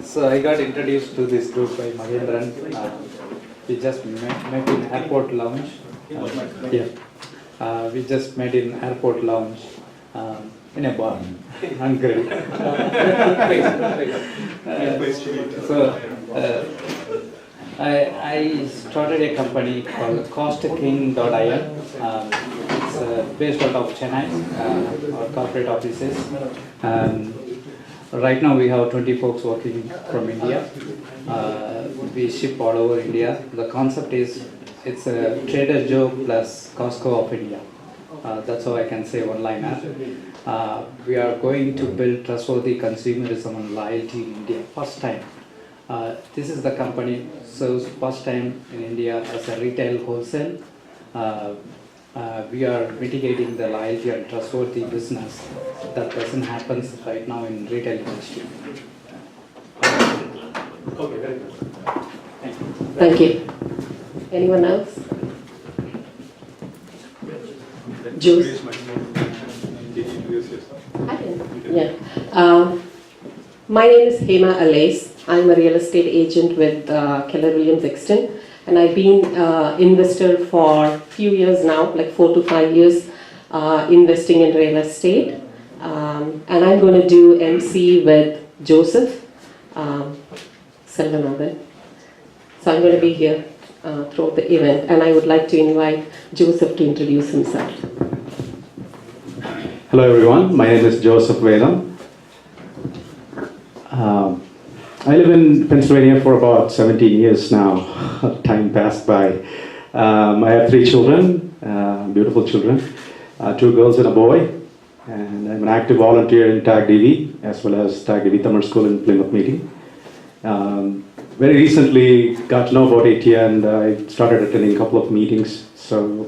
So I got introduced to this group by Mahendran. We just met in airport lounge. We just met in airport lounge in a bar and grill. I started a company called costking.in. It's based out of Chennai, our corporate offices. Right now we have 20 folks working from India. We ship all over India. The concept is it's a Trader Joe plus Costco of India. That's how I can say one-liner. We are going to build trustworthy consumerism and loyalty in India. First time. This is the company serves first time in India as a retail wholesale. We are mitigating the loyalty and trustworthy business that doesn't happen right now in retail industry. Okay, very good. Thank you. Anyone else? Juice? I can. Yeah. My name is Hema Alais. I'm a real estate agent with Keller Williams Exton, and I've been investor for a few years now, like 4 to 5 years, investing in real estate. And I'm going to do MC with Joseph Selvanathan. So I'm going to be here throughout the event, and I would like to invite Joseph to introduce himself. Hello everyone, my name is Joseph Vedam. I live in Pennsylvania for about 17 years now. Time passed by. I have 3 children, beautiful children, 2 girls and a boy. And I'm an active volunteer in TAG-DV as well as TAG-DV Tamil School in Plymouth meeting. Very recently got to know about ATEA and I started attending a couple of meetings. So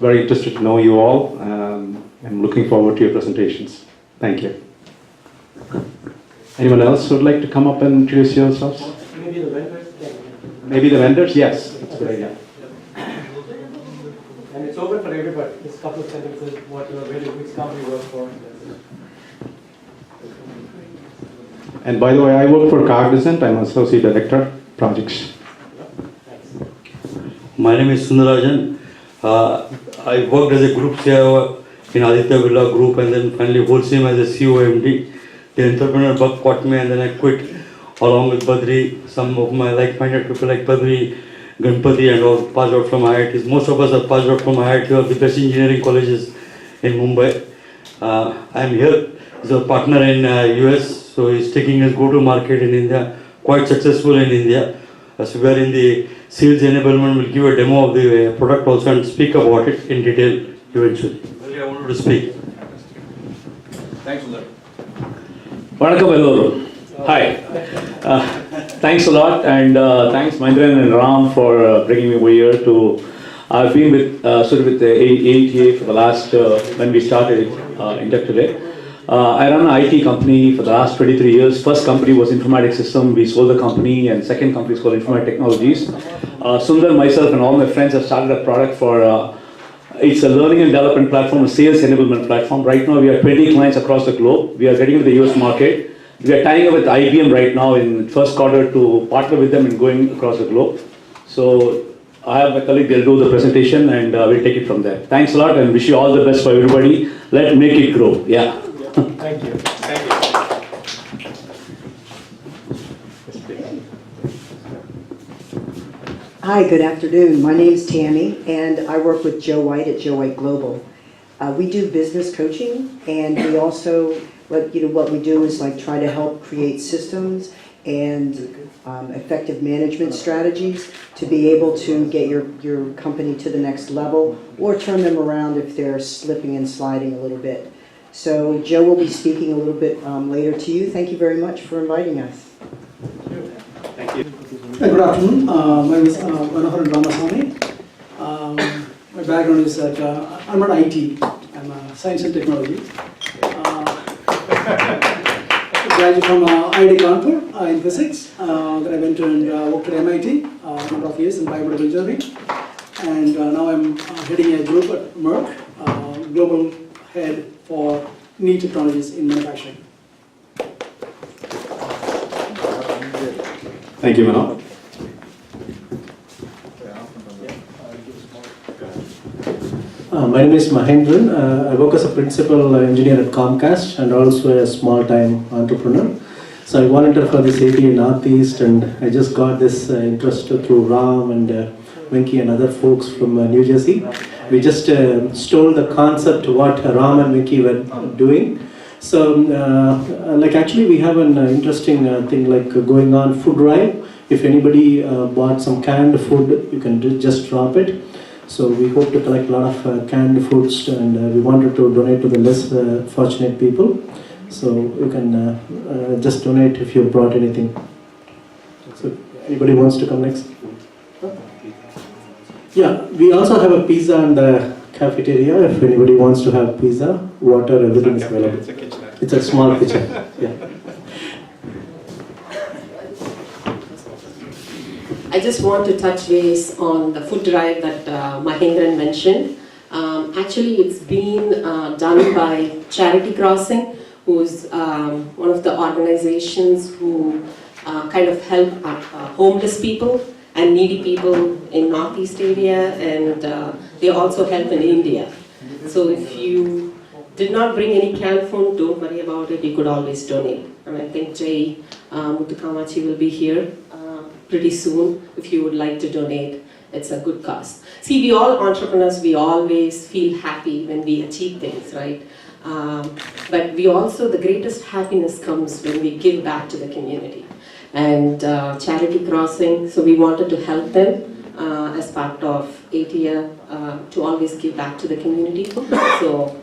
very interested to know you all. I'm looking forward to your presentations. Thank you. Anyone else who would like to come up and introduce yourselves? Maybe the vendors? Maybe the vendors? Yes, that's a good idea. And it's open for everybody. Just a couple of sentences, what you are really, which company you work for. And by the way, I work for Cognizant. I'm Associate Director, Projects. My name is Sundarajan. I worked as a group CIO in ATEA Birla Group and then finally Wholesale as a COMD. The entrepreneur bug caught me and then I quit along with Badri. Some of my like-minded people like Badri, Ganpati and all passed out from IITs. Most of us have passed out from IIT or the best engineering colleges in Mumbai. I'm here as a partner in US, so he's taking his go-to-market in India, quite successful in India. So we are in the sales enablement, we'll give a demo of the product also and speak about it in detail eventually. Really, I wanted to speak. Thanks, Sundar. Vanakkam Elloru. Hi. Thanks a lot, and thanks Mahendran and Ram for bringing me over here to. I've been with with the ATEA for the last when we started in Tech Today. I run an IT company for the last 23 years. First company was Informatics System. We sold the company, and second company is called Informatic Technologies. Sundar, myself, and all my friends have started a product for. It's a learning and development platform, a sales enablement platform. Right now, we have 20 clients across the globe. We are getting into the US market. We are tying up with IBM right now in first quarter to partner with them and going across the globe. So I have my colleague, they'll do the presentation and we'll take it from there. Thanks a lot and wish you all the best for everybody. Let's make it grow. Yeah. Thank you. Thank you. Hi, good afternoon. My name is Tammy, and I work with Joe White at Joe White Global. We do business coaching, and we also, what we do is like try to help create systems and effective management strategies to be able to get your company to the next level or turn them around if they're slipping and sliding a little bit. So Joe will be speaking a little bit later to you. Thank you very much for inviting us. Good afternoon. My name is Manohar Ramaswamy. My background is that I'm not IT. I'm science and technology. Graduated from IIT Kanpur in physics. Then I went and worked at MIT a number of years in biomedical engineering. And now I'm heading a group at Merck, global head for new technologies in manufacturing. Thank you, Manohar. My name is Mahendran. I work as a principal engineer at Comcast and also a small-time entrepreneur. So I volunteer for this ATEA Northeast, and I just got this interest through Ram and Venki and other folks from New Jersey. We just stole the concept what Ram and Venki were doing. So, like actually we have an interesting thing like going on food drive. If anybody bought some canned food, you can just drop it. So we hope to collect a lot of canned foods, and we wanted to donate to the less fortunate people. So you can just donate if you brought anything. So anybody wants to come next? Yeah, we also have a pizza in the cafeteria. If anybody wants to have pizza, water, everything is available. It's a kitchen. It's a small kitchen. Yeah. I just want to touch base on the food drive that Mahendran mentioned. Actually, it's been done by Charity Crossing, who's one of the organizations who kind of help homeless people and needy people in Northeast area, and they also help in India. So if you did not bring any canned food, don't worry about it, you could always donate. And I think Jay Mutukamachi will be here pretty soon if you would like to donate. It's a good cause. See, we all entrepreneurs, we always feel happy when we achieve things, right? But we also, the greatest happiness comes when we give back to the community. And Charity Crossing, so we wanted to help them as part of ATEA to always give back to the community. So,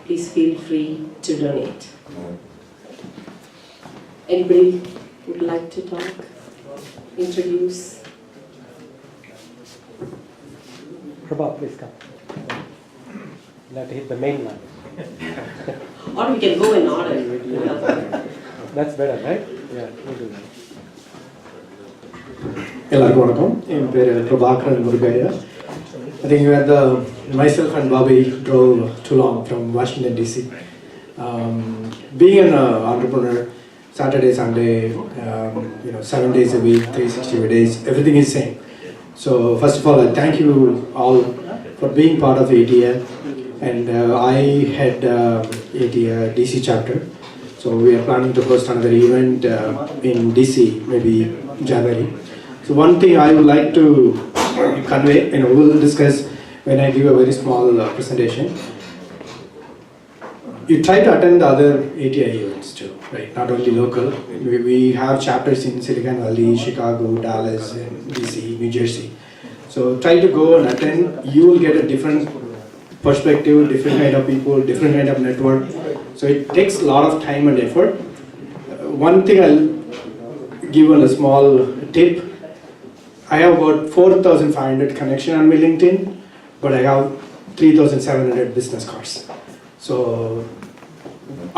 please feel free to donate. Anybody would like to talk? Introduce? Prabha, please come. You have to hit the main line. Or we can go in order. That's better, right? Yeah, we'll do that. எல்லாருக்கும் வணக்கம் என் பேர் பிரபாகரன் முருகையா I think myself and Bobby drove too long from Washington DC. Being an entrepreneur, Saturday, Sunday, 7 days a week, 360 days, everything is same. So first of all, I thank you all for being part of ATEA, and I head ATEA DC chapter. So we are planning to host another event in DC, maybe January. So one thing I would like to convey, we'll discuss when I give a very small presentation. You try to attend other ATEA events too, right? Not only local. We have chapters in Silicon Valley, Chicago, Dallas, and DC, New Jersey. So try to go and attend. You will get a different perspective, different kind of people, different kind of network. So it takes a lot of time and effort. One thing I'll give a small tip. I have about 4,500 connection on my LinkedIn, but I have 3,700 business cards. So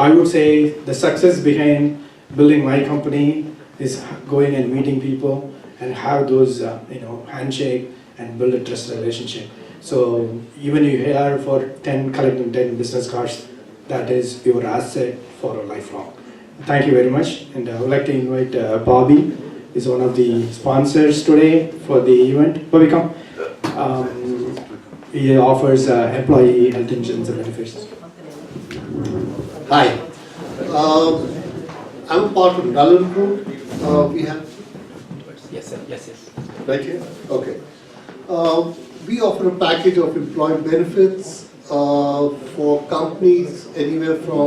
I would say the success behind building my company is going and meeting people and have those handshake and build a trust relationship. So even you hire for collecting 10 business cards, that is your asset for a lifelong. Thank you very much, and I would like to invite Bobby. Is one of the sponsors today for the event. Bobby, come. He offers employee health insurance and benefits. Hi, I'm part of Dalal Group. We have. Yes, sir. Yes. Right here? Okay. We offer a package of employee benefits for companies anywhere from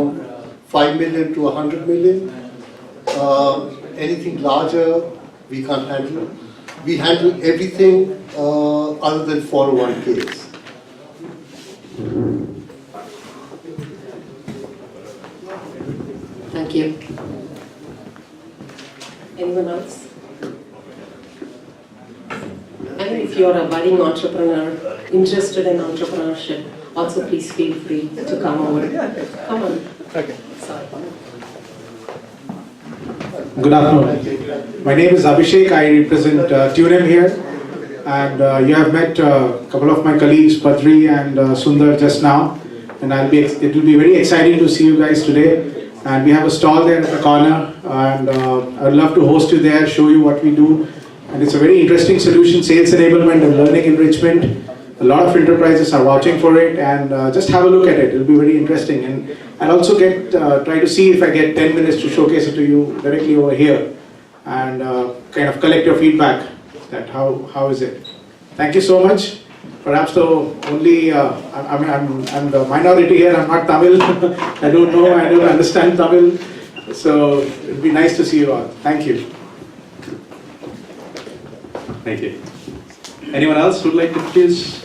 5 million to 100 million. Anything larger, we can't handle. We handle everything other than 401ks. Thank you. Anyone else? And if you're a budding entrepreneur, interested in entrepreneurship, also please feel free to come over. Come on. Okay. Sorry. Good afternoon. My name is Abhishek. I represent TUNEM here. And you have met a couple of my colleagues, Badri and Sundar, just now. And it will be very exciting to see you guys today. And we have a stall there at the corner. And I would love to host you there, show you what we do. And it's a very interesting solution, sales enablement and learning enrichment. A lot of enterprises are watching for it, and just have a look at it. It'll be very interesting. And I'll also try to see if I get 10 minutes to showcase it to you directly over here, and kind of collect your feedback. That how is it? Thank you so much. Perhaps the only I'm the minority here. I'm not Tamil. I don't know. I don't understand Tamil. So it'll be nice to see you all. Thank you. Thank you. Anyone else who would like to introduce?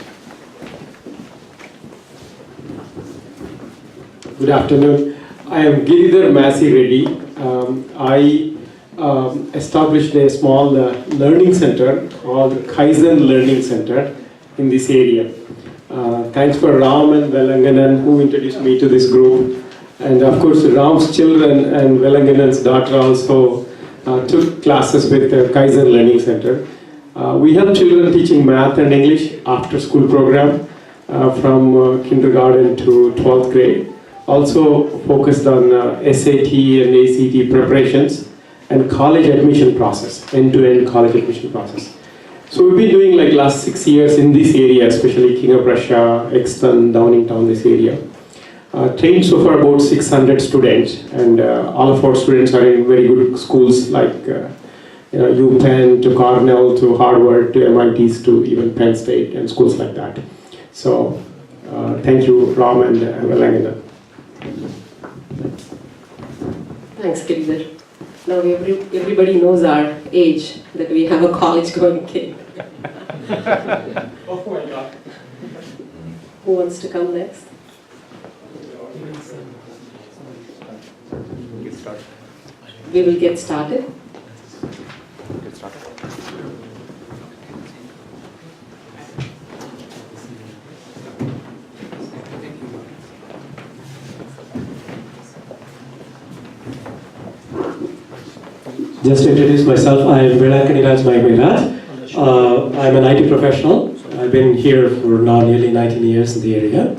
Good afternoon. I am Giridhar Masi Reddy. I established a small learning center called Kaizen Learning Center in this area. Thanks for Ram and Velanganan who introduced me to this group. And of course Ram's children and Velanganan's daughter also took classes with the Kaizen Learning Center. We help children teaching math and English after school program from kindergarten to 12th grade. Also focused on SAT and ACT preparations and college admission process, end-to-end college admission process. So we've been doing like last 6 years in this area, especially King of Prussia, Exton, Downingtown, this area. Trained so far about 600 students, and all of our students are in very good schools like UPenn to Cornell to Harvard to MITs to even Penn State and schools like that. So thank you, Ram and Velanganan. Thanks, Giridhar. Now everybody knows our age, that we have a college-going kid. Oh my God. Who wants to come next? We will get started. Just to introduce myself, I am Velankaniraj Maigmiraj. I'm an IT professional. I've been here for now nearly 19 years in the area.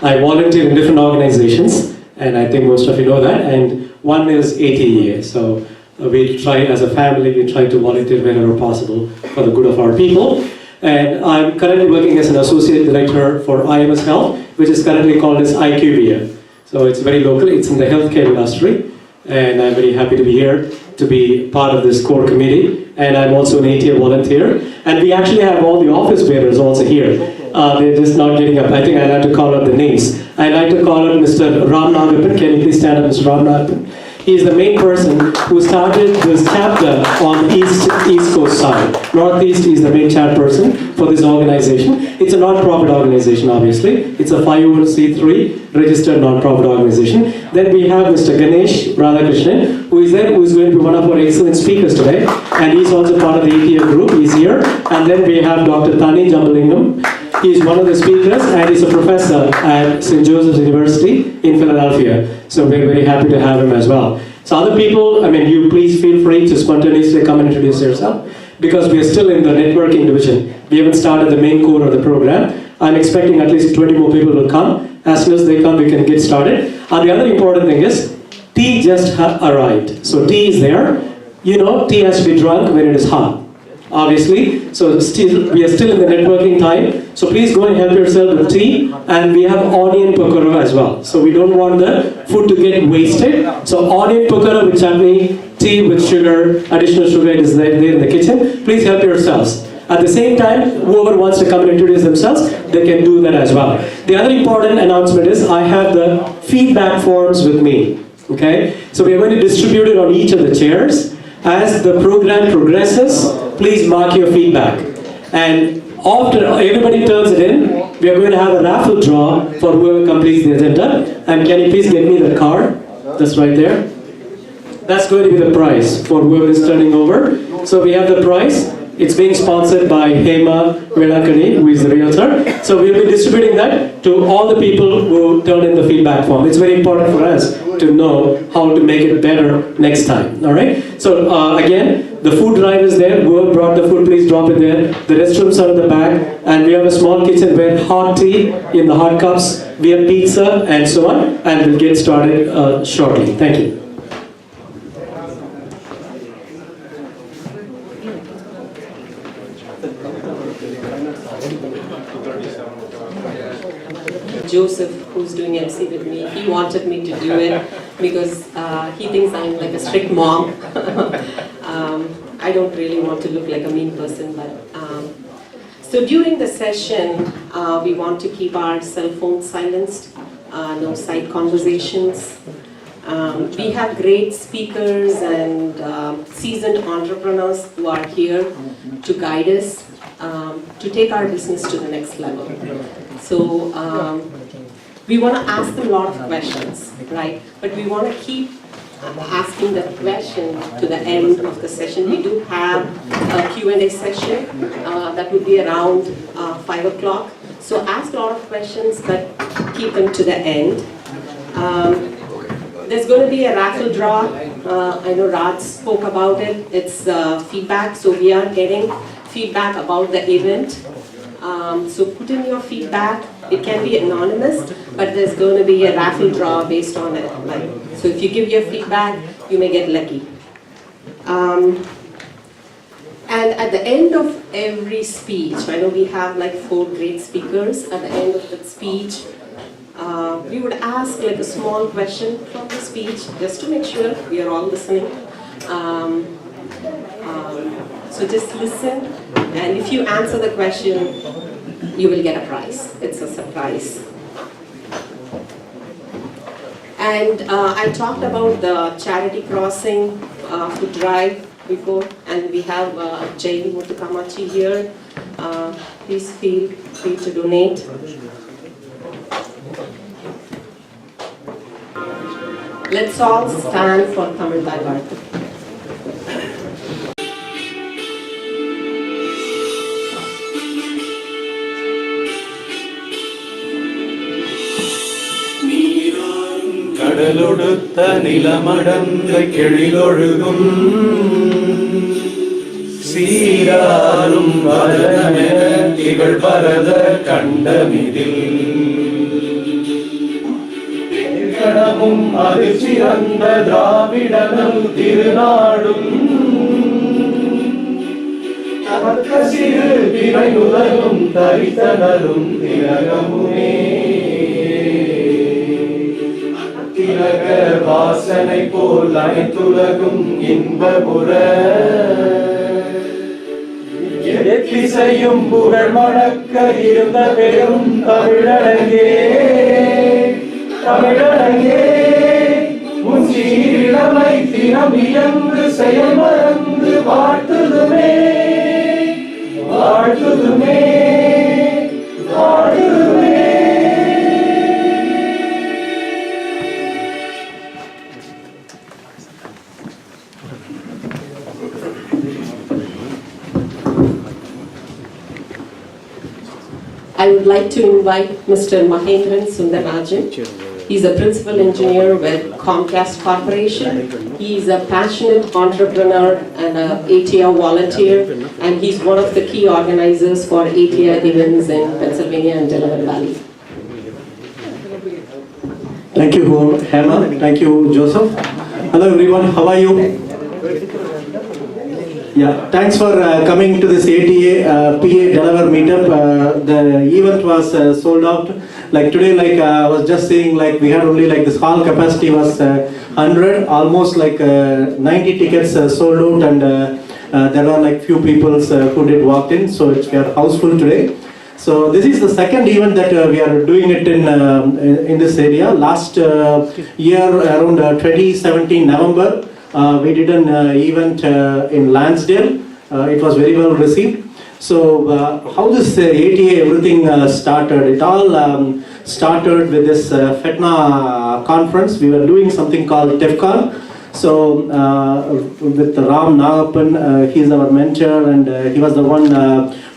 I volunteer in different organizations, and I think most of you know that, and one is ATEA. So we try, as a family, we try to volunteer wherever possible for the good of our people. And I'm currently working as an associate director for IMS Health, which is currently called as IQVIA. So it's very local, it's in the healthcare industry, and I'm very happy to be here to be part of this core committee. And I'm also an ATEA volunteer. And we actually have all the office bearers also here. They're just not getting up. I think I'd like to call out the names. I'd like to call out Mr. Ram Nagapan. Can you please stand up, Mr. Ram Nagapan? He's the main person who started this chapter on the East Coast side. Northeast is the main chairperson for this organization. It's a non-profit organization, obviously. It's a 501c3 registered non-profit organization. Then we have Mr. Ganesh Radhakrishnan, who is there, who is going to be one of our excellent speakers today. And he's also part of the ATEA group. He's here. And then we have Dr. Thani Jambalingam. He's one of the speakers, and he's a professor at St. Joseph's University in Philadelphia. So we're very happy to have him as well. So other people, I mean, you please feel free to spontaneously come and introduce yourself, because we are still in the networking division. We haven't started the main core of the program. I'm expecting at least 20 more people will come. As soon as they come, we can get started. And the other important thing is, tea just arrived. So tea is there. You know, tea has to be drunk when it is hot, obviously. So we are still in the networking time. So please go and help yourself with tea. And we have onion pakora as well. So we don't want the food to get wasted. So onion pakora with chutney, tea with sugar, additional sugar is there in the kitchen. Please help yourselves. At the same time, whoever wants to come and introduce themselves, they can do that as well. The other important announcement is I have the feedback forms with me. Okay? So we are going to distribute it on each of the chairs. As the program progresses, please mark your feedback. And after everybody turns it in, we are going to have a raffle draw for whoever completes the agenda. And can you please get me the card? That's right there. That's going to be the prize for whoever is turning over. So we have the prize. It's being sponsored by Hema Velakani, who is the realtor. So we'll be distributing that to all the people who turn in the feedback form. It's very important for us to know how to make it better next time. All right. So again, the food drive is there. Whoever brought the food, please drop it there. The restrooms are in the back, and we have a small kitchen where hot tea in the hot cups. We have pizza and so on, and we'll get started shortly. Thank you. Joseph, who's doing MC with me, he wanted me to do it because he thinks I'm like a strict mom. I don't really want to look like a mean person, but so during the session, we want to keep our cell phones silenced, no side conversations. We have great speakers and seasoned entrepreneurs who are here to guide us to take our business to the next level. So we want to ask them a lot of questions, right? But we want to keep asking the question to the end of the session. We do have a Q&A session that would be around 5 o'clock. So ask a lot of questions, but keep them to the end. There's going to be a raffle draw. I know Raj spoke about it. It's feedback, so we are getting feedback about the event. So put in your feedback. It can be anonymous, but there's going to be a raffle draw based on it. So if you give your feedback, you may get lucky. And at the end of every speech, I know we have like 4 great speakers. At the end of the speech, we would ask like a small question from the speech, just to make sure we are all listening. So just listen, and if you answer the question, you will get a prize. It's a surprise. And I talked about the charity crossing food drive before, and we have Jay Mutukamachi here. Please feel free to donate. Let's all stand for Tamil Bhagavatam. கடலொடுத்த நிலமடந்த கெழிலொழுகும் சீராரும் வதனமென திகழ் பரத கண்டமிதில் கடமும் அதிர்ச்சிறந்த திராவிடனும் திருநாடும் சிறு திரை நுதலும் தரித்தனரும் திலகமுமே திலக வாசனை போல் அனைத்துலகும் இன்பபுர எத்திசையும் புகழ் மணக்க இருந்த பெரும் தமிழனங்கே தமிழனங்கே உன் சீரிழமை தினம் இயந்து செயல் மறந்து வாழ்த்துதுமே வாழ்த்துதுமே வாழ்த்துதுமே. I would like to invite Mr. Mahendran Sundarajan. He's a principal engineer with Comcast Corporation. He's a passionate entrepreneur and an ATEA volunteer, and he's one of the key organizers for ATEA events in Pennsylvania and Delaware Valley. Thank you, Hema. Thank you, Joseph. Hello, everyone. How are you? Yeah, thanks for coming to this ATEA PA Delaware meetup. The event was sold out. Like today, like I was just saying, like we had only like this hall capacity was 100, almost like 90 tickets sold out, and there are like few people who did walk in. So we are houseful today. So this is the second event that we are doing it in this area. Last year, around 2017 November. We did an event in Lansdale. It was very well received. So how this ATEA everything started? It all started with this FETNA conference. We were doing something called TEFCON. So with Ram Nagappan, he's our mentor, and he was the one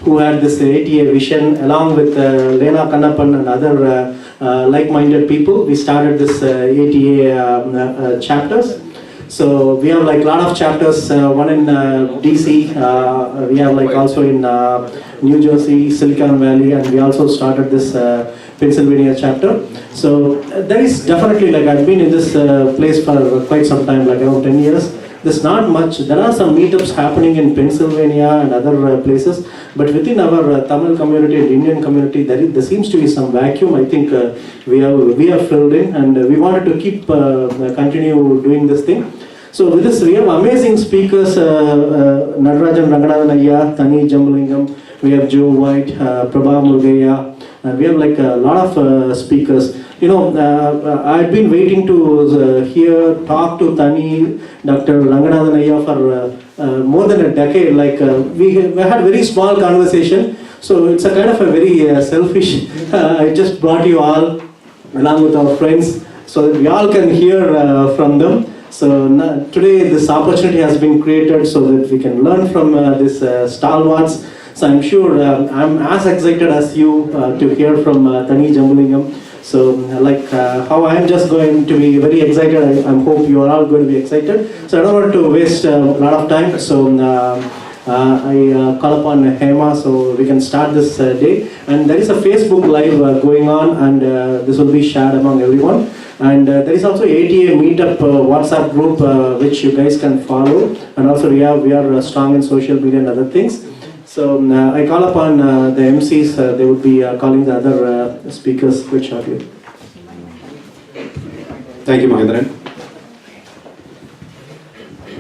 who had this ATEA vision, along with Lena Kannappan and other like-minded people. We started this ATEA chapters. So we have like a lot of chapters, one in DC, we have like also in New Jersey, Silicon Valley, and we also started this Pennsylvania chapter. So there is definitely, like, I've been in this place for quite some time, like around 10 years. There's not much. There are some meetups happening in Pennsylvania and other places, but within our Tamil community and Indian community, there seems to be some vacuum. I think we have filled in, and we wanted to keep continue doing this thing. So with this, we have amazing speakers: Natarajan Ranganathan Ayya, Tani Jambalingam. We have Joe White, Prabha Murugaya, and we have like a lot of speakers. You know, I've been waiting to hear, talk to Tani, Dr. Ranganathan Ayya for more than a decade. Like we had very small conversation, so it's a kind of a very selfish. I just brought you all along with our friends so that we all can hear from them. So today this opportunity has been created so that we can learn from these stalwarts. So I'm sure I'm as excited as you to hear from Tani Jambalingam. So like how I'm just going to be very excited, I hope you are all going to be excited. So I don't want to waste a lot of time. So I call upon Hema so we can start this day. And there is a Facebook Live going on, and this will be shared among everyone. And there is also ATEA Meetup WhatsApp group which you guys can follow. And also we are strong in social media and other things. So I call upon the MCs, they would be calling the other speakers quite shortly. Thank you, Mahendran.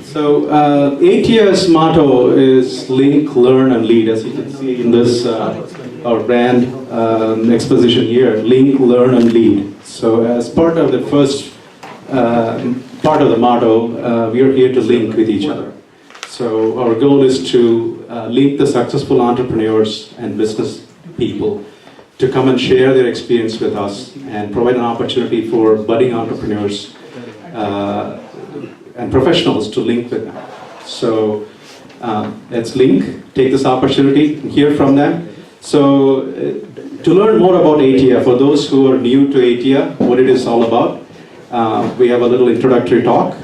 So ATEA's motto is Link, Learn and Lead. As you can see in this, our brand exposition here, Link, Learn and Lead. So as part of the first part of the motto, we are here to link with each other. So our goal is to link the successful entrepreneurs and business people to come and share their experience with us and provide an opportunity for budding entrepreneurs and professionals to link with them. So let's link, take this opportunity, hear from them. So to learn more about ATEA, for those who are new to ATEA, what it is all about, we have a little introductory talk.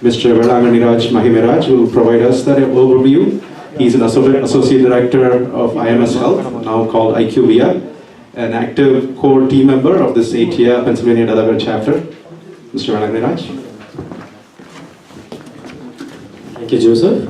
Mr. Velanganiraj Mahimiraj will provide us that overview. He's an associate director of IMS Health, now called IQVIA, an active core team member of this ATEA Pennsylvania Delaware chapter. Mr. Velanganiraj. Thank you, Joseph.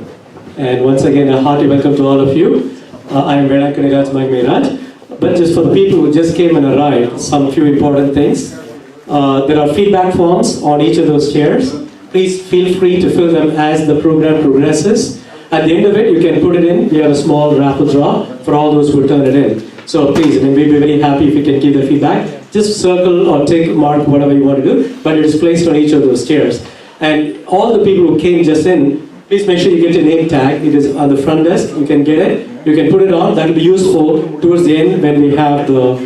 And once again, a hearty welcome to all of you. I am Velanganiraj Mahimiraj. But just for the people who just came and arrived, some few important things. There are feedback forms on each of those chairs. Please feel free to fill them as the program progresses. At the end of it, you can put it in. We have a small raffle draw for all those who turn it in. So please, we'd be very happy if you can give the feedback. Just circle or mark whatever you want to do, but it is placed on each of those chairs. And all the people who came just in, please make sure you get your name tag. It is on the front desk. You can get it. You can put it on. That will be useful towards the end when we have the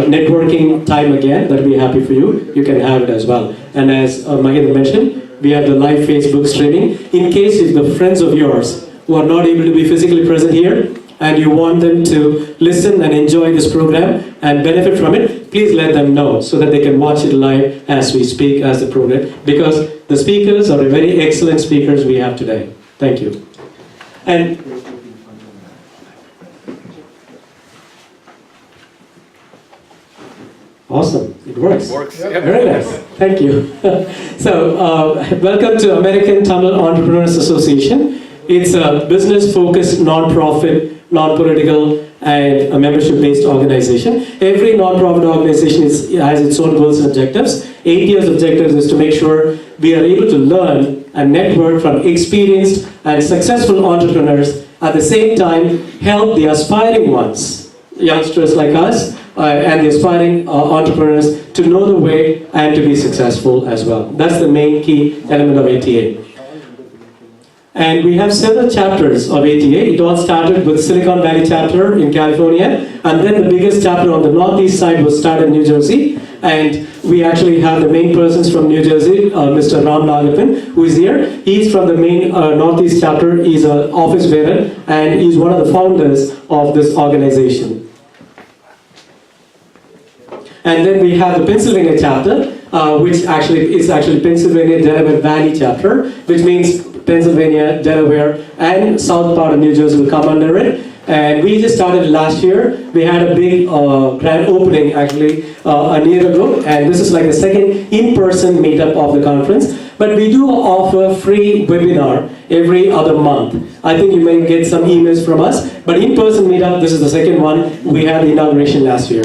networking time again. That will be happy for you. You can have it as well. And as Mahendra mentioned, we have the live Facebook streaming. In case if the friends of yours who are not able to be physically present here and you want them to listen and enjoy this program and benefit from it, please let them know so that they can watch it live as we speak as the program, because the speakers are very excellent speakers we have today. Thank you. And awesome, it works. Very nice, thank you. So, welcome to American Tamil Entrepreneurs Association. It's a business-focused, non-profit, non-political, and a membership-based organization. Every non-profit organization has its own goals and objectives. ATEA's objectives is to make sure we are able to learn and network from experienced and successful entrepreneurs, at the same time help the aspiring ones, youngsters like us, and the aspiring entrepreneurs to know the way and to be successful as well. That's the main key element of ATEA. And we have several chapters of ATEA. It all started with Silicon Valley chapter in California, and then the biggest chapter on the northeast side was started in New Jersey. And we actually have the main persons from New Jersey, Mr. Ram Nagapan, who is here. He's from the main Northeast chapter. He's an office bearer, and he's one of the founders of this organization. And then we have the Pennsylvania chapter, which actually is Pennsylvania Delaware Valley chapter, which means Pennsylvania, Delaware, and south part of New Jersey will come under it. And we just started last year. We had a big grand opening actually a year ago, and this is like the second in-person meetup of the conference. But we do offer free webinar every other month. I think you may get some emails from us, but in-person meetup, this is the second one. We had the inauguration last year.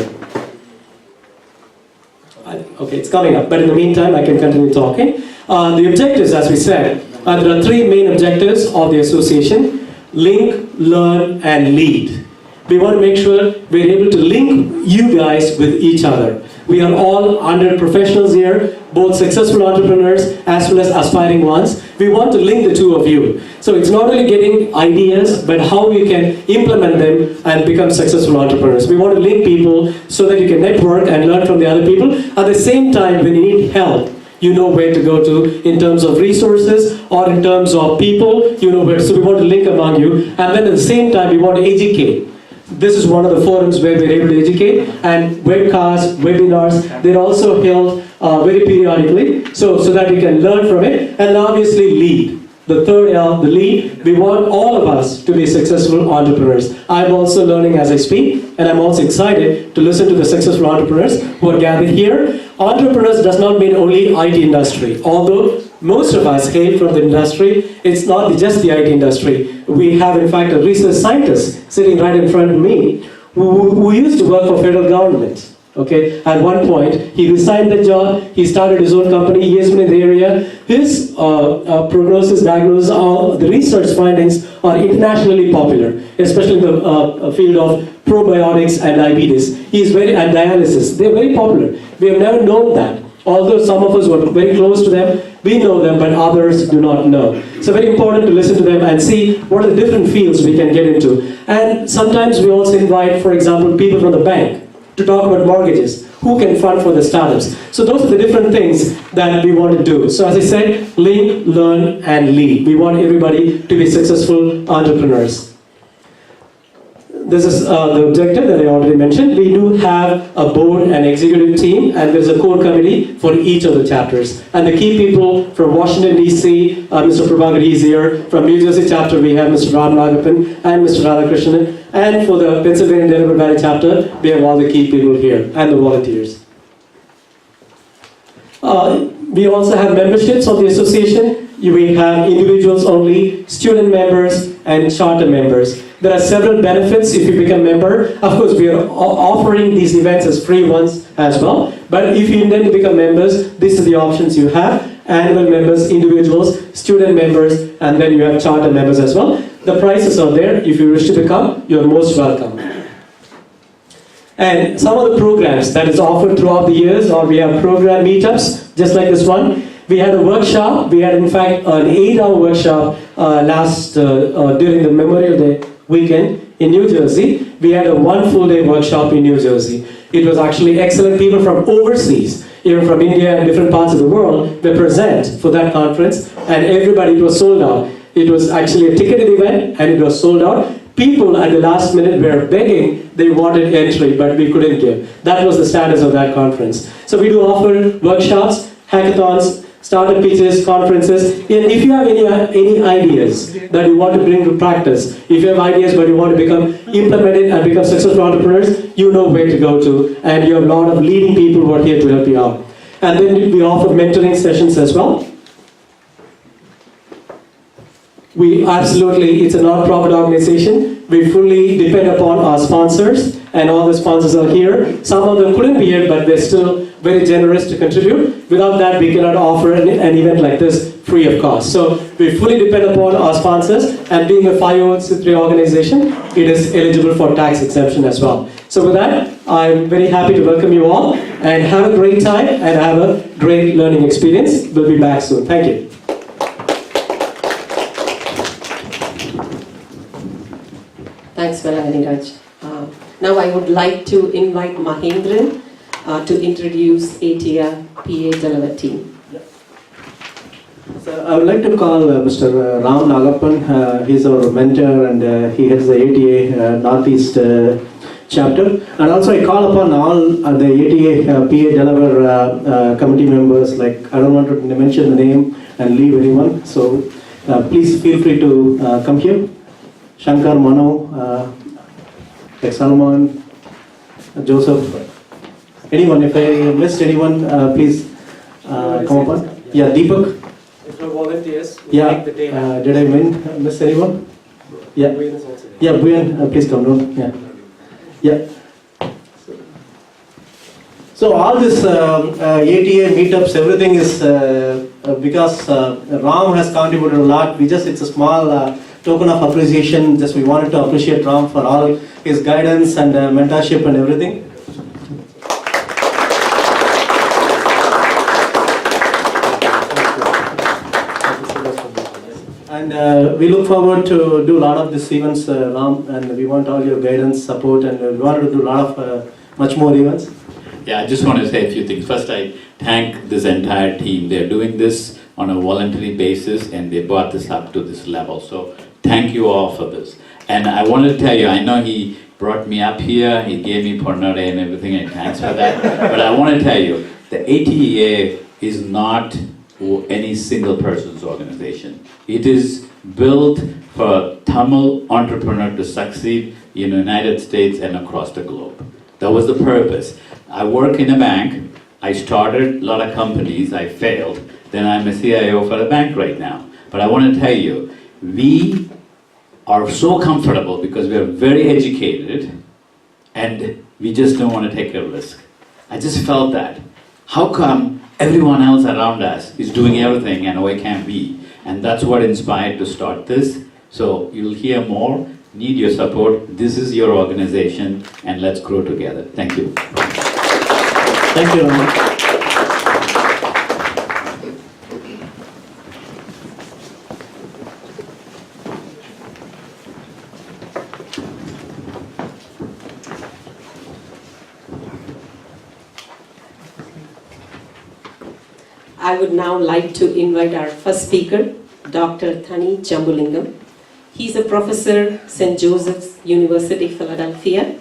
Okay, it's coming up, but in the meantime, I can continue talking. The objectives, as we said, there are three main objectives of the association: link, learn, and lead. We want to make sure we're able to link you guys with each other. We are all under professionals here, both successful entrepreneurs as well as aspiring ones. We want to link the two of you. So it's not only getting ideas, but how you can implement them and become successful entrepreneurs. We want to link people so that you can network and learn from the other people. At the same time, when you need help, you know where to go to in terms of resources or in terms of people, you know where. So we want to link among you. And then at the same time, we want to educate. This is one of the forums where we're able to educate, and webcasts, webinars, they're also held very periodically, so that we can learn from it, and obviously lead. The third L, the lead, we want all of us to be successful entrepreneurs. I'm also learning as I speak, and I'm also excited to listen to the successful entrepreneurs who are gathered here. Entrepreneurs does not mean only IT industry, although most of us hail from the industry. It's not just the IT industry. We have, in fact, a research scientist sitting right in front of me who used to work for federal government. Okay, at one point, he resigned the job, he started his own company, he has been in the area. His prognosis, diagnosis, the research findings are internationally popular, especially in the field of probiotics and diabetes. And dialysis, they're very popular. We have never known that. Although some of us were very close to them, we know them, but others do not know. So very important to listen to them and see what are the different fields we can get into. And sometimes we also invite, for example, people from the bank to talk about mortgages, who can fund for the startups. So those are the different things that we want to do. So as I said, link, learn, and lead. We want everybody to be successful entrepreneurs. This is the objective that I already mentioned. We do have a board and executive team, and there's a core committee for each of the chapters. And the key people from Washington, D.C., Mr. Prabhakar is here. From New Jersey chapter, we have Mr. Ram Nagapan and Mr. Radhakrishnan. And for the Pennsylvania Delaware Valley chapter, we have all the key people here and the volunteers. We also have memberships of the association. We have individuals only, student members, and charter members. There are several benefits if you become a member. Of course, we are offering these events as free ones as well. But if you intend to become members, these are the options you have. Annual members, individuals, student members, and then you have charter members as well. The prices are there. If you wish to become, you're most welcome. And some of the programs that is offered throughout the years, or we have program meetups, just like this one. We had a workshop. We had, in fact, an 8-hour workshop during the Memorial Day weekend in New Jersey. We had a 1 full day workshop in New Jersey. It was actually excellent. People from overseas, even from India and different parts of the world, were present for that conference, and everybody, it was sold out. It was actually a ticketed event, and it was sold out. People at the last minute were begging, they wanted entry, but we couldn't give. That was the status of that conference. So we do offer workshops, hackathons, startup pitches, conferences. And if you have any ideas that you want to bring to practice, if you have ideas but you want to become implemented and become successful entrepreneurs, you know where to go to, and you have a lot of leading people who are here to help you out. And then we offer mentoring sessions as well. It's a non-profit organization. We fully depend upon our sponsors, and all the sponsors are here. Some of them couldn't be here, but they're still very generous to contribute. Without that, we cannot offer an event like this free of cost. So we fully depend upon our sponsors, and being a 501c3 organization, it is eligible for tax exemption as well. So with that, I'm very happy to welcome you all, and have a great time, and have a great learning experience. We'll be back soon. Thank you. Thanks, Velanganiraj. Now I would like to invite Mahendran. to introduce ATEA PA Deliver team. So I would like to call Mr. Ram Nagappan. He's our mentor and he heads the ATEA Northeast chapter. And also I call upon all the ATEA PA Deliver committee members, like I don't want to mention the name and leave anyone. So please feel free to come here. Shankar, Mano, like Salman, Joseph, anyone. If I missed anyone, please come up. Yeah, Deepak. If no volunteers, we Yeah, make the day. did I miss anyone? Yeah, yeah, Buyan, please come down. Yeah, yeah. So all this ATEA meetups, everything is because Ram has contributed a lot. It's a small token of appreciation. Just we wanted to appreciate Ram for all his guidance and mentorship and everything. And we look forward to do a lot of these events, Ram, and we want all your guidance, support, and we want to do a lot of much more events. Yeah, I just want to say a few things. First, I thank this entire team. They're doing this on a voluntary basis and they brought this up to this level. So thank you all for this. And I wanted to tell you, I know he brought me up here, he gave me Pornore and everything, and thanks for that. But I want to tell you, the ATEA is not any single person's organization. It is built for Tamil entrepreneur to succeed in the United States and across the globe. That was the purpose. I work in a bank. I started a lot of companies. I failed. Then I'm a CIO for a bank right now. But I want to tell you, we are so comfortable because we are very educated and we just don't want to take a risk. I just felt that. How come everyone else around us is doing everything and why can't we? And that's what inspired to start this. So you'll hear more. Need your support. This is your organization and let's grow together. Thank you. Thank you, Ram. I would now like to invite our first speaker, Dr. Thani Jambulingam. He's a professor, St. Joseph's University, Philadelphia.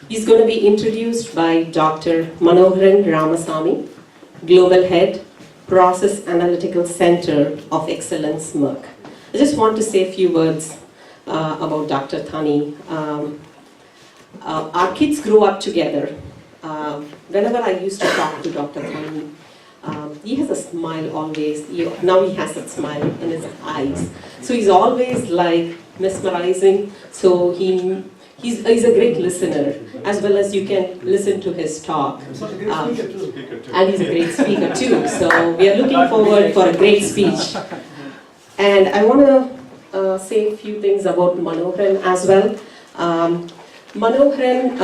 He's going to be introduced by Dr. Manoharan Ramasamy, Global Head, Process Analytical Center of Excellence, Merck. I just want to say a few words about Dr. Thani. Our kids grew up together. Whenever I used to talk to Dr. Thani, he has a smile always. Now he has that smile in his eyes. So he's always like mesmerizing. So he's a great listener, as well as you can listen to his talk. And he's a great speaker too. So we are looking forward for a great speech. And I want to say a few things about Manoharan as well. Manoharan,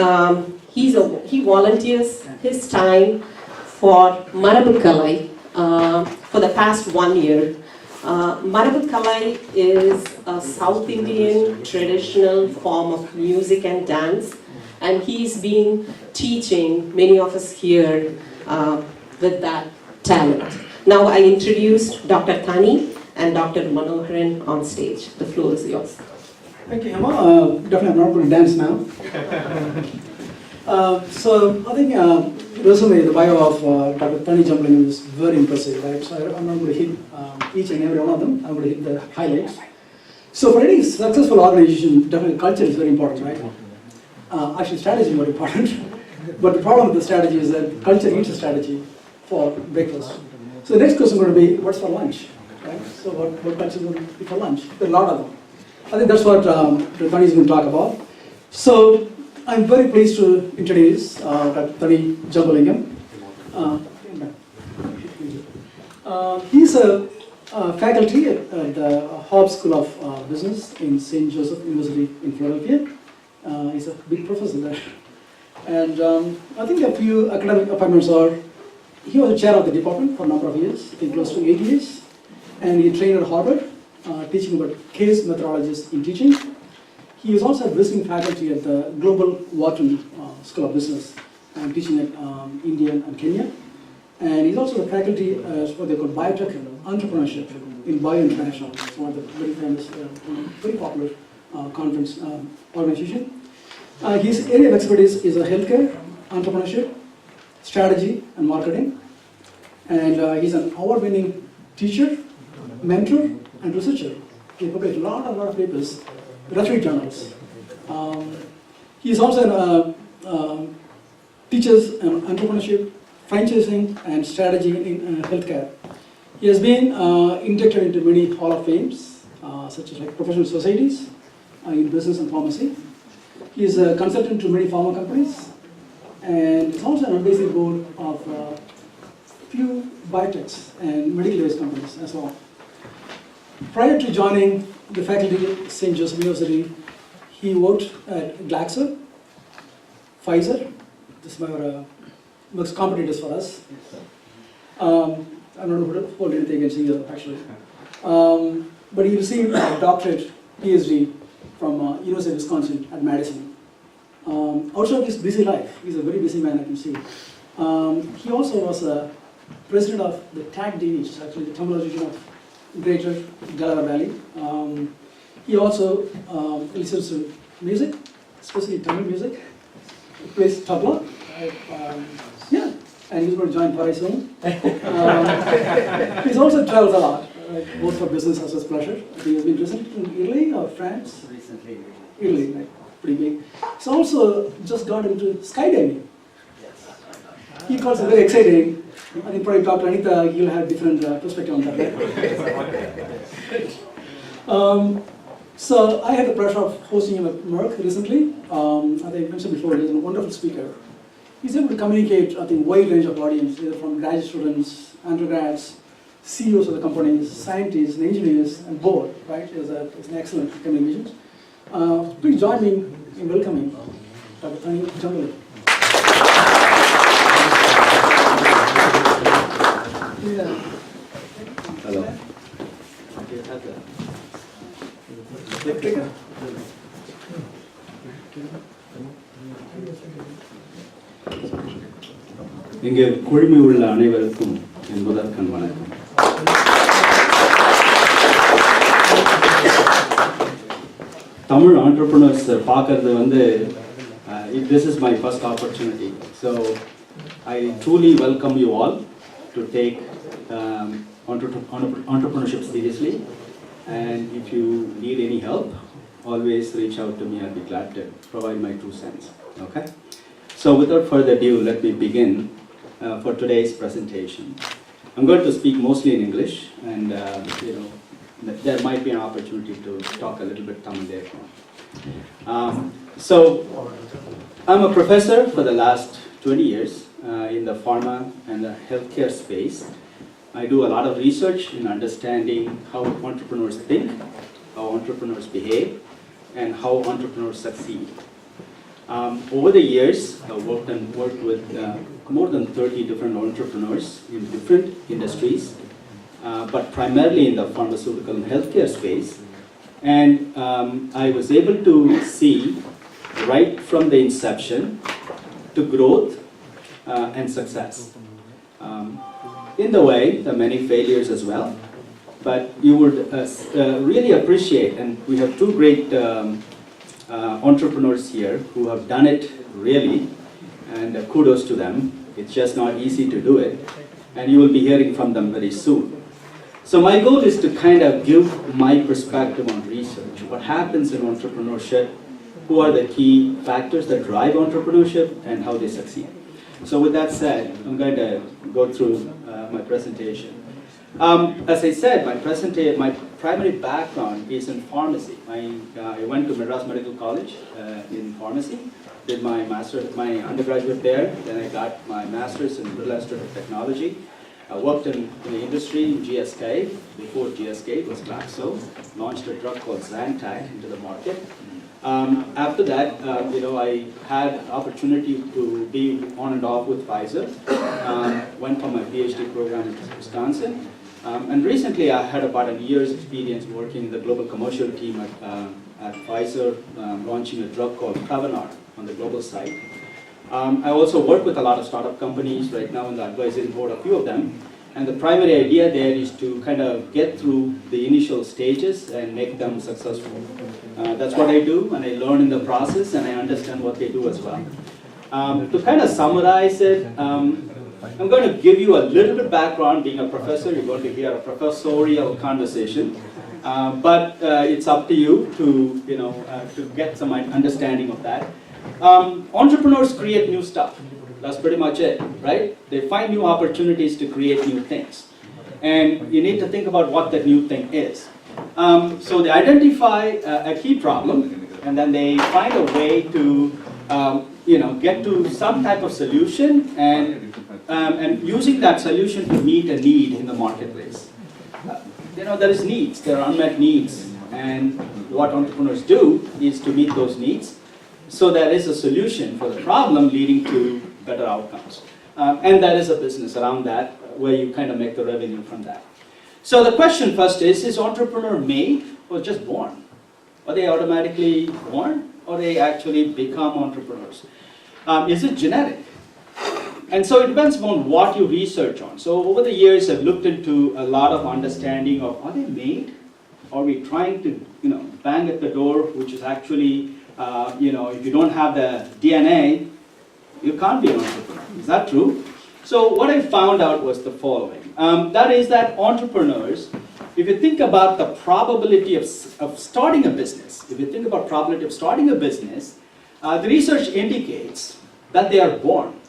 he volunteers his time for Marabal Kalai for the past 1 year. Marabal Kalai is a South Indian traditional form of music and dance, and he's been teaching many of us here with that talent. Now I introduce Dr. Thani and Dr. Manoharan on stage. The floor is yours. Thank you, Emma. Definitely I'm not going to dance now. So I think resume, the bio of Dr. Thani Jambulingam is very impressive, right? So I'm not going to hit each and every one of them. I'm going to hit the highlights. So for any successful organization, definitely culture is very important, right? Actually, strategy is very important. But the problem with the strategy is that culture eats a strategy for breakfast. So the next question is going to be, what's for lunch, right? So what culture is going to be for lunch? There are a lot of them. I think that's what Dr. Thani is going to talk about. So I'm very pleased to introduce Dr. Thani Jambulingam. He's a faculty at the Hobbs School of Business in St. Joseph University in Philadelphia. He's a big professor there. And I think a few academic appointments are, he was a chair of the department for a number of years, I think close to 8 years. And he trained at Harvard, teaching about case methodologies in teaching. He was also a visiting faculty at the Global Wharton School of Business and teaching at India and Kenya. And he's also the faculty as what they call biotech entrepreneurship in Bio International. It's one of the very famous, very popular conference organization. His area of expertise is healthcare, entrepreneurship, strategy, and marketing. And he's an award-winning teacher, mentor, and researcher. He published a lot of papers, referee journals. He's also teaches entrepreneurship, franchising, and strategy in healthcare. He has been inducted into many Hall of Fames, such as like professional societies in business and pharmacy. He is a consultant to many pharma companies, and is also an advisory board of few biotechs and medical device companies as well. Prior to joining the faculty at St. Joseph University, he worked at Glaxo, Pfizer. This is our most competitors for us. I'm not going to hold anything against either, actually. But he received a doctorate, PhD, from University of Wisconsin at Madison. Outside of his busy life, he's a very busy man, I can see. He also was president of the TAG-D, which is actually the Tamil region of Greater Delaware Valley. He also listens to music, especially Tamil music. He plays tabla. Yeah, and he's going to join Paris soon. He also travels a lot, both for business as well as pleasure. He has been recently in Italy or France? Recently. Italy, like, pretty big. He's also just got into skydiving. He calls it very exciting. I think probably talk to Anita, he'll have different perspective on that. So I had the pleasure of hosting him at Merck recently. As I mentioned before, he's a wonderful speaker. He's able to communicate, I think, wide range of audience, either from graduate students, undergrads, CEOs of the companies, scientists, and engineers, and board, right? He's an excellent communication. Please join me in welcoming Dr. Tani Jamali. Hello. இங்கே குழுமி உள்ள அனைவருக்கும் என் முதற்கண் வணக்கம். Tamil entrepreneurs பார்க்கறது வந்து this is my first opportunity, so I truly welcome you all to take entrepreneurship seriously, and if you need any help, always reach out to me. I'll be glad to provide my 2 cents. Okay? So without further ado, let me begin for today's presentation. I'm going to speak mostly in English, and there might be an opportunity to talk a little bit Tamil later on. So I'm a professor for the last 20 years in the pharma and the healthcare space. I do a lot of research in understanding how entrepreneurs think, how entrepreneurs behave, and how entrepreneurs succeed. Over the years, I've worked with more than 30 different entrepreneurs in different industries, but primarily in the pharmaceutical and healthcare space. And I was able to see right from the inception to growth and success. In the way, there are many failures as well, but you would really appreciate, and we have 2 great entrepreneurs here who have done it really, and kudos to them. It's just not easy to do it, and you will be hearing from them very soon. So my goal is to kind of give my perspective on research, what happens in entrepreneurship, who are the key factors that drive entrepreneurship, and how they succeed. So with that said, I'm going to go through my presentation. As I said, my primary background is in pharmacy. I went to Madras Medical College in pharmacy, did my undergraduate there, then I got my master's in Electrical Technology. I worked in the industry in GSK. Before GSK, it was Glaxo. Launched a drug called Zantac into the market. After that, I had opportunity to be on and off with Pfizer. Went for my PhD program in Wisconsin. And recently, I had about a year's experience working in the global commercial team at Pfizer, launching a drug called Prevnar on the global side. I also work with a lot of startup companies right now in the advisory board, a few of them. And the primary idea there is to kind of get through the initial stages and make them successful. That's what I do, and I learn in the process, and I understand what they do as well. To kind of summarize it, I'm going to give you a little bit background. Being a professor, you're going to hear a professorial conversation. But it's up to you to, to get some understanding of that. Entrepreneurs create new stuff. That's pretty much it, right? They find new opportunities to create new things. And you need to think about what that new thing is. So they identify a key problem, and then they find a way to get to some type of solution, and using that solution to meet a need in the marketplace. There is needs, there are unmet needs, and what entrepreneurs do is to meet those needs. So there is a solution for the problem leading to better outcomes. And there is a business around that where you kind of make the revenue from that. So the question first is entrepreneur made or just born? Are they automatically born, or they actually become entrepreneurs? Is it genetic? And so it depends on what you research on. So over the years, I've looked into a lot of understanding of, are they made? Are we trying to, bang at the door, which is actually, if you don't have the DNA, you can't be an entrepreneur. Is that true? So what I found out was the following. That is that entrepreneurs, if you think about the probability of starting a business, the research indicates that they are born.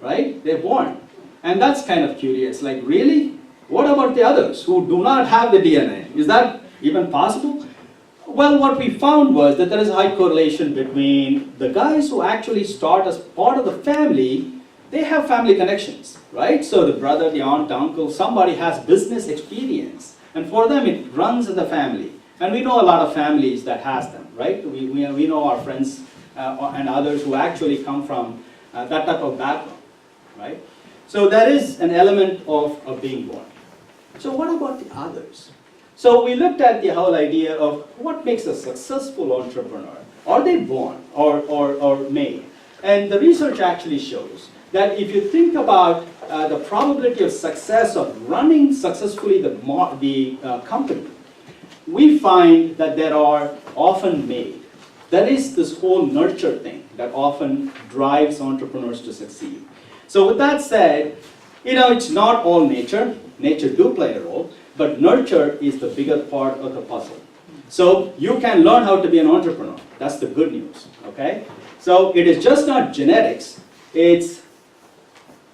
Right? They're born. And that's kind of curious. Like, really? What about the others who do not have the DNA? Is that even possible? Well, what we found was that there is a high correlation between the guys who actually start as part of the family. They have family connections, right? So the brother, the aunt, the uncle, somebody has business experience. And for them, it runs in the family. And we know a lot of families that has them, right? We know our friends and others who actually come from that type of background. Right? So there is an element of being born. So what about the others? So we looked at the whole idea of what makes a successful entrepreneur. Are they born or made? And the research actually shows that if you think about the probability of success of running successfully the company, we find that there are often made. That is this whole nurture thing that often drives entrepreneurs to succeed. So with that said, it's not all nature. Nature do play a role, but nurture is the bigger part of the puzzle. So you can learn how to be an entrepreneur. That's the good news, okay? So it is just not genetics. It's,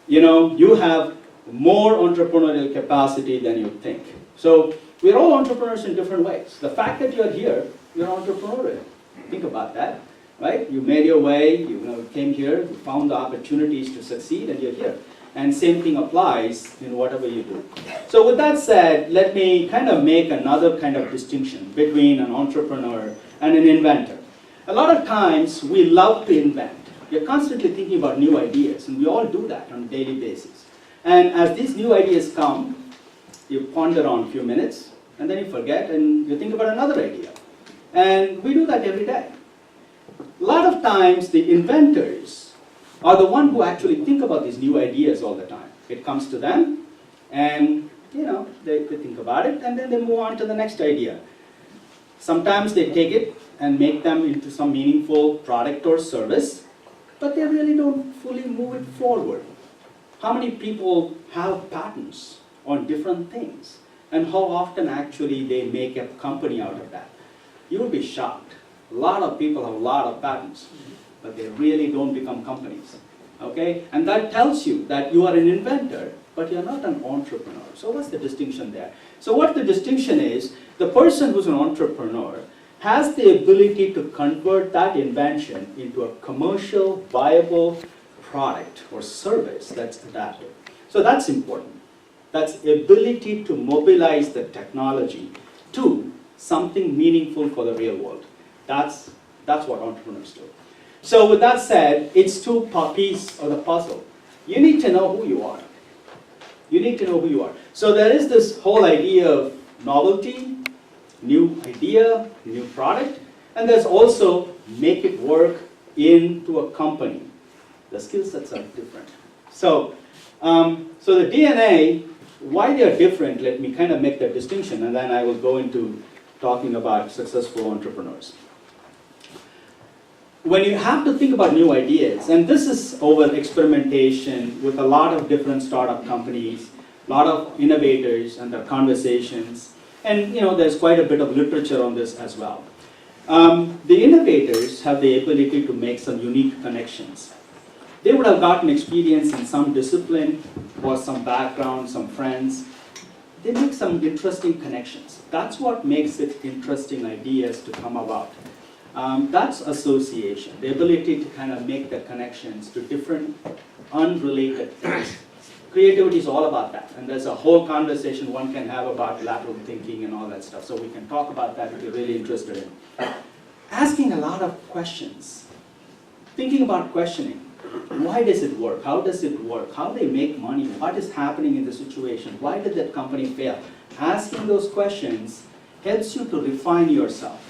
you have more entrepreneurial capacity than you think. So we're all entrepreneurs in different ways. The fact that you're here, you're entrepreneurial. Think about that. Right? You made your way, you came here, you found the opportunities to succeed, and you're here. And same thing applies in whatever you do. So with that said, let me kind of make another kind of distinction between an entrepreneur and an inventor. A lot of times, we love to invent. We're constantly thinking about new ideas, and we all do that on a daily basis. And as these new ideas come, you ponder on a few minutes, and then you forget, and you think about another idea. And we do that every day. A lot of times, the inventors are the one who actually think about these new ideas all the time. It comes to them, and they think about it, and then they move on to the next idea. Sometimes they take it and make them into some meaningful product or service, but they really don't fully move it forward. How many people have patents on different things, and how often actually they make a company out of that? You would be shocked. A lot of people have a lot of patents, but they really don't become companies. Okay? And that tells you that you are an inventor, but you're not an entrepreneur. So what's the distinction there? So what the distinction is, the person who's an entrepreneur has the ability to convert that invention into a commercial, viable product or service that's adaptive. So that's important. That's ability to mobilize the technology to something meaningful for the real world. That's what entrepreneurs do. So with that said, it's two pieces of the puzzle. You need to know who you are. You need to know who you are. So there is this whole idea of novelty, new idea, new product, and there's also make it work into a company, the skill sets are different. So, so the DNA, why they are different, let me kind of make that distinction, and then I will go into talking about successful entrepreneurs. When you have to think about new ideas, and this is over experimentation with a lot of different startup companies, a lot of innovators and their conversations, and there's quite a bit of literature on this as well. The innovators have the ability to make some unique connections. They would have gotten experience in some discipline or some background, some friends. They make some interesting connections. That's what makes it interesting ideas to come about. That's association, the ability to kind of make the connections to different unrelated things. Creativity is all about that, and there's a whole conversation one can have about lateral thinking and all that stuff, so we can talk about that if you're really interested in. Asking a lot of questions, thinking about questioning. Why does it work? How does it work? How do they make money? What is happening in the situation? Why did that company fail? Asking those questions helps you to refine yourself,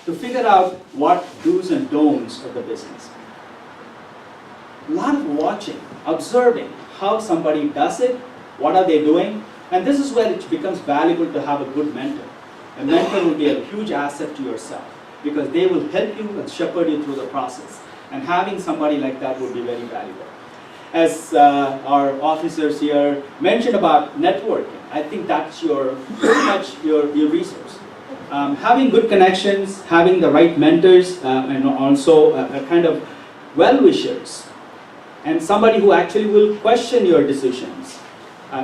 to figure out what do's and don'ts of the business. A lot of watching, observing how somebody does it, what are they doing, and this is where it becomes valuable to have a good mentor. A mentor will be a huge asset to yourself because they will help you and shepherd you through the process. And having somebody like that would be very valuable. As our officers here mentioned about networking, I think that's pretty much your resource. Having good connections, having the right mentors, and also a kind of well-wishers, and somebody who actually will question your decisions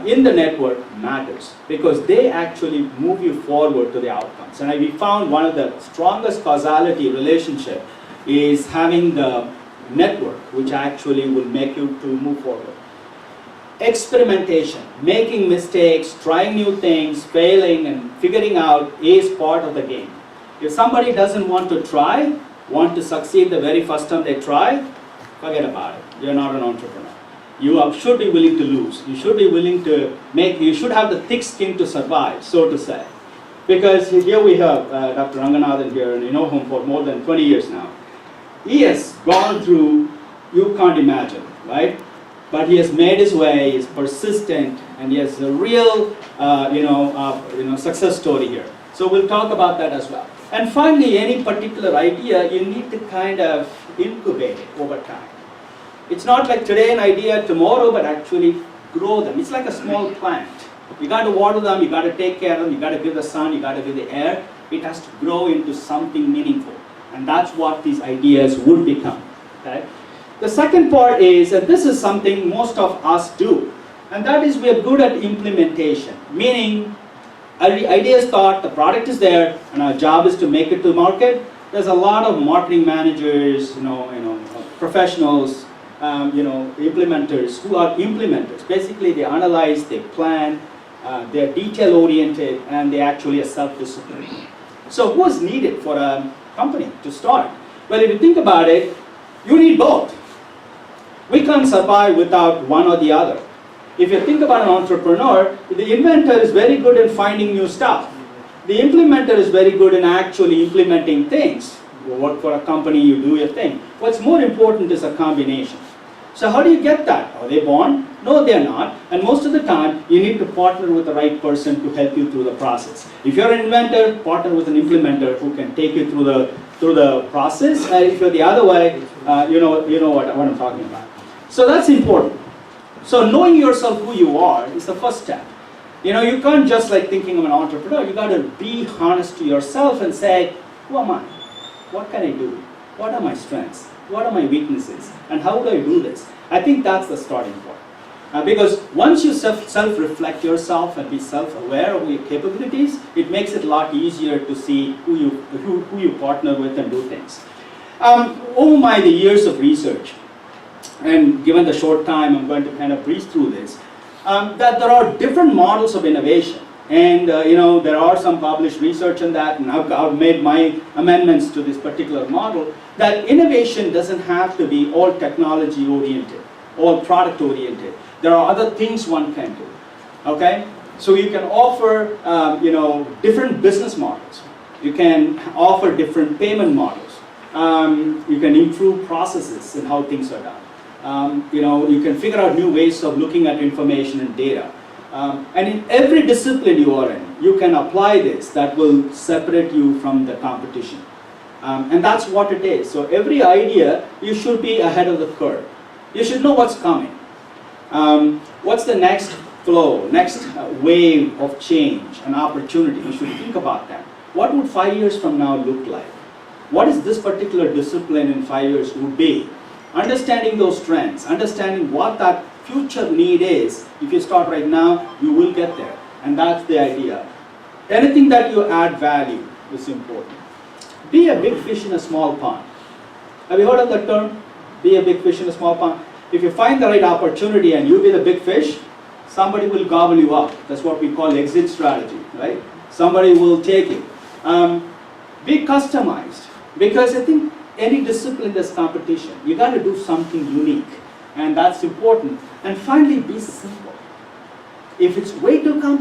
in the network matters because they actually move you forward to the outcomes. And we found one of the strongest causality relationship is having the network, which actually will make you to move forward. Experimentation, making mistakes, trying new things, failing and figuring out is part of the game. If somebody doesn't want to try, want to succeed the very first time they try, forget about it. You're not an entrepreneur. You should be willing to lose. You should be willing to you should have the thick skin to survive, so to say. Because here we have Dr. Ranganathan here, and you know him for more than 20 years now. He has gone through, you can't imagine, right? But he has made his way, he's persistent, and he has a real success story here. So we'll talk about that as well. And finally, any particular idea, you need to kind of incubate it over time. It's not like today an idea, tomorrow, but actually grow them. It's like a small plant. You got to water them, you got to take care of them, you got to give the sun, you got to give the air. It has to grow into something meaningful. And that's what these ideas would become. Okay? The second part is that this is something most of us do. And that is we are good at implementation. Meaning, our idea is thought, the product is there, and our job is to make it to market. There's a lot of marketing managers, professionals, implementers who are implementers. Basically, they analyze, they plan, they're detail-oriented, and they actually are self-disciplined. So what's needed for a company to start? Well, if you think about it, you need both. We can't survive without one or the other. If you think about an entrepreneur, the inventor is very good in finding new stuff. The implementer is very good in actually implementing things. You work for a company, you do your thing. What's more important is a combination. So how do you get that? Are they born? No, they're not. And most of the time, you need to partner with the right person to help you through the process. If you're an inventor, partner with an implementer who can take you through the process. And if you're the other way, you know what I'm talking about. So that's important. So knowing yourself who you are is the first step. You can't just like thinking of an entrepreneur. You got to be honest to yourself and say, who am I? What can I do? What are my strengths? What are my weaknesses? And how do I do this? I think that's the starting point. Because once you self-reflect yourself and be self-aware of your capabilities, it makes it a lot easier to see who you partner with and do things. Over the years of research, and given the short time, I'm going to kind of breeze through this, that there are different models of innovation. And there are some published research on that, and I've made my amendments to this particular model, that innovation doesn't have to be all technology oriented, all product oriented. There are other things one can do, okay? So you can offer, different business models. You can offer different payment models. You can improve processes and how things are done. You can figure out new ways of looking at information and data. And in every discipline you are in, you can apply this that will separate you from the competition. And that's what it is. So every idea, you should be ahead of the curve. You should know what's coming. What's the next flow, next wave of change and opportunity? You should think about that. What would 5 years from now look like? What is this particular discipline in 5 years would be? Understanding those trends, understanding what that future need is. If you start right now, you will get there. And that's the idea. Anything that you add value is important. Be a big fish in a small pond. Have you heard of that term? Be a big fish in a small pond. If you find the right opportunity and you be the big fish, somebody will gobble you up. That's what we call exit strategy, right? Somebody will take you. Be customized, because I think any discipline there's competition. You got to do something unique, and that's important. And finally, be simple. If it's way too complex,